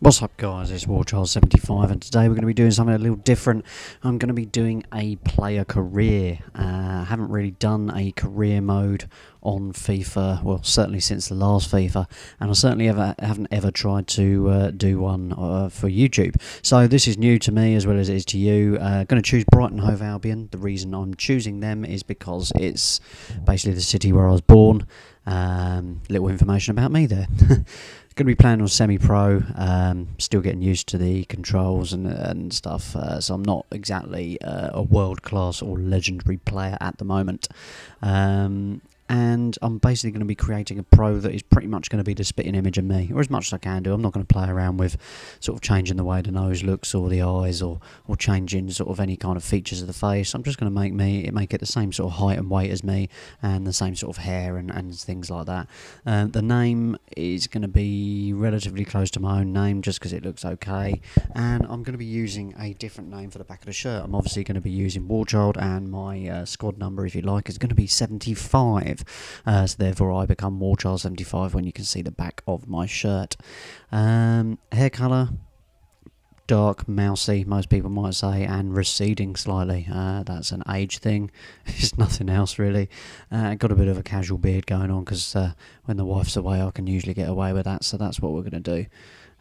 What's up guys, it's WarChild75 and today we're going to be doing something a little different. I'm going to be doing a player career. I haven't really done a career mode on FIFA, well certainly since the last FIFA, and I certainly haven't ever tried to do one for YouTube. So this is new to me as well as it is to you. Going to choose Brighton and Hove Albion. The reason I'm choosing them is because it's basically the city where I was born. Little information about me there. Going to be playing on semi-pro, still getting used to the controls and stuff, so I'm not exactly a world-class or legendary player at the moment. And I'm basically going to be creating a pro that is pretty much going to be the spitting image of me, or as much as I can do. I'm not going to play around with sort of changing the way the nose looks or the eyes or changing sort of any kind of features of the face. I'm just going to make it the same sort of height and weight as me and the same sort of hair and things like that. The name is going to be relatively close to my own name just because it looks okay, and I'm going to be using a different name for the back of the shirt. I'm obviously going to be using Warchild, and my squad number, if you like, is going to be 75. So therefore I become WarChild75 when you can see the back of my shirt. Hair colour, dark, mousy, most people might say, and receding slightly. That's an age thing. It's nothing else really. Got a bit of a casual beard going on because when the wife's away I can usually get away with that, so that's what we're going to do,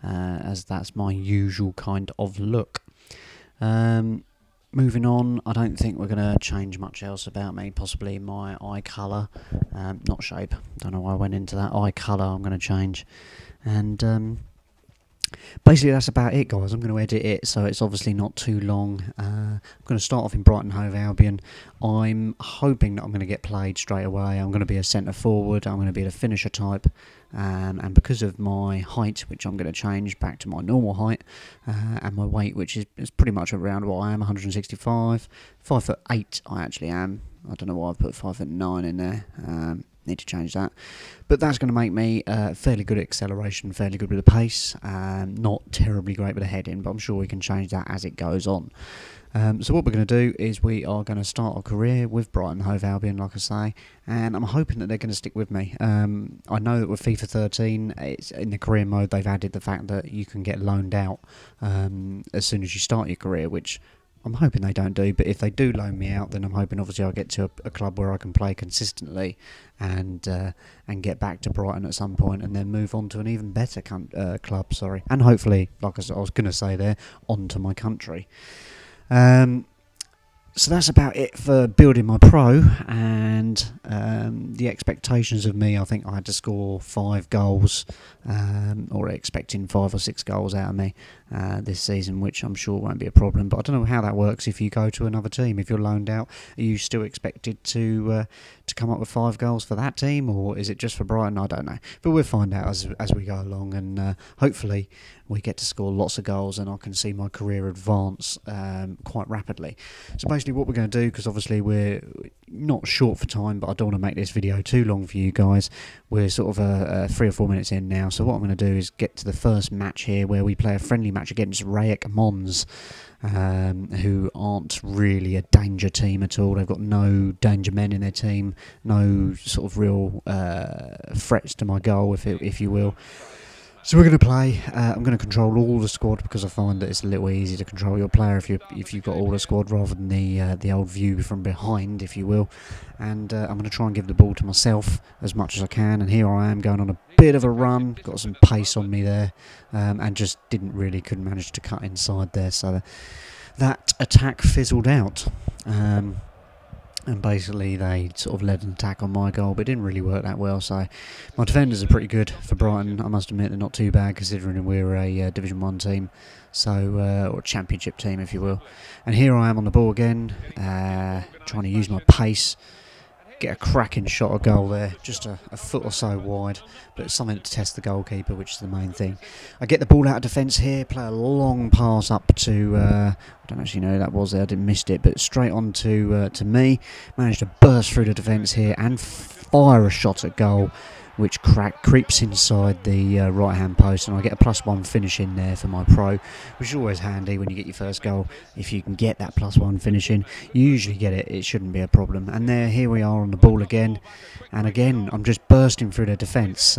as that's my usual kind of look. Moving on, I don't think we're going to change much else about me. Possibly my eye colour, not shape, don't know why I went into that. Eye colour I'm going to change, and basically that's about it guys. I'm going to edit it so it's obviously not too long. I'm going to start off in Brighton and Hove Albion. I'm hoping that I'm going to get played straight away. I'm going to be a centre forward, I'm going to be the finisher type, and because of my height, which I'm going to change back to my normal height, and my weight, which is pretty much around what I am, 165, 5'8" I actually am. I don't know why I've put 5'9" in there. Need to change that, but that's going to make me fairly good at acceleration, fairly good with the pace, not terribly great with the heading, but I'm sure we can change that as it goes on. So what we're going to do is we are going to start our career with Brighton and Hove Albion, like I say, and I'm hoping that they're going to stick with me. I know that with FIFA 13, it's in the career mode, they've added the fact that you can get loaned out as soon as you start your career, which I'm hoping they don't do, but if they do loan me out, then I'm hoping obviously I'll get to a club where I can play consistently and get back to Brighton at some point, and then move on to an even better club, sorry, and hopefully, like I was going to say there, on to my country. So that's about it for building my pro, and the expectations of me, I think I had to score 5 goals, or expecting 5 or 6 goals out of me this season, which I'm sure won't be a problem, but I don't know how that works if you go to another team. If you're loaned out, are you still expected to come up with 5 goals for that team, or is it just for Brighton? I don't know, but we'll find out as we go along, and hopefully we get to score lots of goals and I can see my career advance quite rapidly. So basically what we're going to do, because obviously we're not short for time, but I don't want to make this video too long for you guys. We're sort of 3 or 4 minutes in now, so what I'm going to do is get to the first match here, where we play a friendly match against Rayak Mons, who aren't really a danger team at all. They've got no danger men in their team, no sort of real threats to my goal, if you will. So we're going to play. I'm going to control all the squad because I find that it's a little easier to control your player if you've got all the squad rather than the old view from behind, if you will. And I'm going to try and give the ball to myself as much as I can. And here I am going on a bit of a run. Got some pace on me there, and just couldn't manage to cut inside there. So that attack fizzled out. And basically they sort of led an attack on my goal, but it didn't really work that well. So my defenders are pretty good for Brighton, I must admit. They're not too bad considering we're a Division 1 team, so or a Championship team, if you will. And here I am on the ball again, trying to use my pace, get a cracking shot at goal there, just a foot or so wide, but it's something to test the goalkeeper, which is the main thing. I get the ball out of defence here, play a long pass up to, I don't actually know who that was there, I didn't miss it, but straight on to me, managed to burst through the defence here and fire a shot at goal, which creeps inside the right hand post, and I get a +1 finish in there for my pro, which is always handy when you get your first goal. If you can get that +1 finish in, you usually get it, it shouldn't be a problem. And here we are on the ball again, and again I'm just bursting through the defence.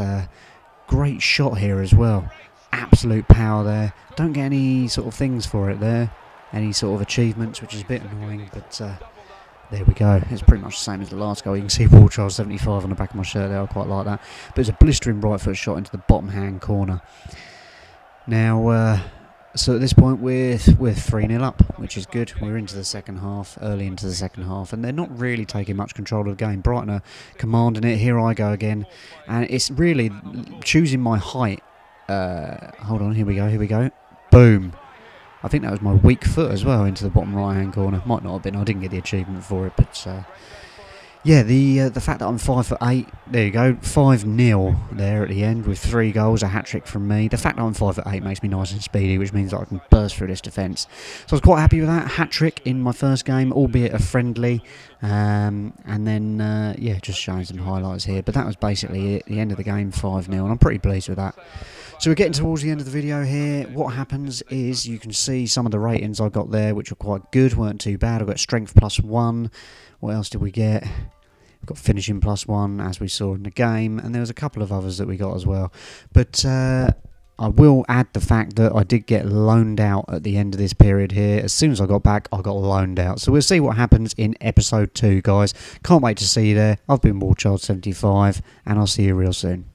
Great shot here as well. absolute power there. Don't get any sort of things for it there, any sort of achievements, which is a bit annoying, but there we go. It's pretty much the same as the last goal. You can see War Child 75 on the back of my shirt there. I quite like that. But it's a blistering right foot shot into the bottom hand corner. Now, so at this point we're 3-0 up, which is good. We're into the second half, early into the second half, and they're not really taking much control of the game. Brighton are commanding it. Here I go again, and it's really choosing my height. Hold on, here we go. Boom. I think that was my weak foot as well into the bottom right hand corner. Might not have been. I didn't get the achievement for it, but yeah, the fact that I'm 5'8", there you go, 5-0 there at the end with 3 goals, a hat-trick from me. The fact that I'm 5'8" makes me nice and speedy, which means that I can burst through this defence. So I was quite happy with that, hat-trick in my first game, albeit a friendly, and then, yeah, just showing some highlights here. But that was basically it, the end of the game, 5-0, and I'm pretty pleased with that. So we're getting towards the end of the video here. What happens is you can see some of the ratings I got there, which were quite good, weren't too bad. I got strength +1. What else did we get? We've got finishing +1, as we saw in the game, and there was a couple of others that we got as well. But I will add the fact that I did get loaned out at the end of this period here. As soon as I got back, I got loaned out. So we'll see what happens in episode 2, guys. Can't wait to see you there. I've been Warchild75, and I'll see you real soon.